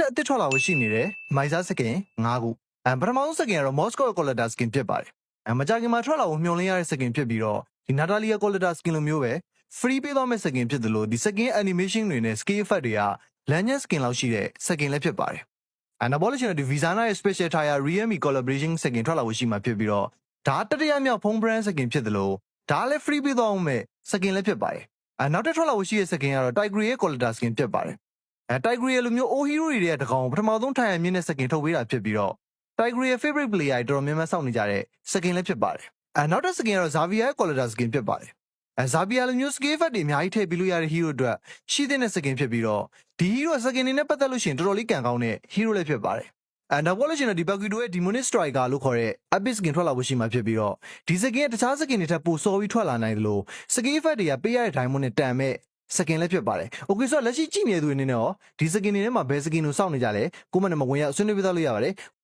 ထပ်အသစ်ထွက်လာဖို့ရှိနေတယ်မိုက်စားစကင်9ခုပထမဆုံးစကင်ကတော့ Moscow Collector Skin ဖြစ်ပါတယ်မကြခင်မှာထွက်လာဖို့မျှော်လင့်ရတဲ့စကင်ဖြစ်ပြီးတော့ဒီ Natalia Collector Skin လိုမျိုးပဲ free ပေးသွားမယ့်စကင်ဖြစ်တယ်လို့ဒီ skin animation တွေနဲ့ scale effect တွေက Lanyard Skin လောက်ရှိတဲ့စကင်လည်းဖြစ်ပါတယ်နောက်ပေါ်လို့ရှိရင်ဒီ Vizana ရဲ့ special tire Realme collaboration စကင်ထွက်လာဖို့ရှိမှာဖြစ်ပြီးတော့ဒါတတိယမြောက်ဖုန်း brand စကင်ဖြစ်တယ်လို့ဒါလည်း free ပေးသွားအောင်မဲ့စကင်လည်းဖြစ်ပါတယ်နောက်တစ်ထွက်လာဖို့ရှိတဲ့စကင်ကတော့ Tiger ရဲ့ Collector Skin ဖြစ်ပါတယ်Tiger ရဲ့လိုမျိုး old hero တွေရဲ့တကောင်ပထမဆုံးထိုင်ရမြင့်တဲ့စကင်ထုတ်ပေးတာဖြစ်ပြီးတော့ Tiger ရဲ့ favorite player တွေတော်တော်များများစောင့်နေကြတဲ့စကင်လည်းဖြစ်ပါတယ်နောက်တစ်စကင်ကတော့ Xavier ရဲ့ Collector Skin ဖြစ်ပါတယ်Xavier လိုမျိုး scale effect တွေအများကြီးထည့်ပြီးလို့ရတဲ့ hero အတွက်ရှိတဲ့စကင်ဖြစ်ပြီးတော့ဒီ hero စကင်တွေနဲ့ပတ်သက်လို့ရှိရင်တော်တော်လေးကန်ကောင်းတဲ့ hero လည်းဖြစ်ပါတယ်နောက်ပေါ်လို့ရှိရင်ဒီ Bakudo ရဲ့ Demonic Striker လို့ခေါ်တဲ့ Epic Skin ထွက်လာဖို့ရှိမှာဖြစ်ပြီးတော့ဒီစကင်ကတခြားစကင်တွေထက်ပိုစောပြီးထွက်လာနိုင်တယ်လို့ scale effect တွေကပေးရတဲ့ diamond နဲ့တန်မဲ့စကင်လည်းဖြစ်ပါတယ်။ Okay ဆိုတော့လက်ရှိကြည့်နေတဲ့သူတွေအနေနဲ့ရောဒီစကင်တွေထဲမှာဘယ်စကင်ကိုစောင့်နေကြလဲကိုမနဲ့မဝင်ရဆွေးနွေးပြသလို့ရပါတယ်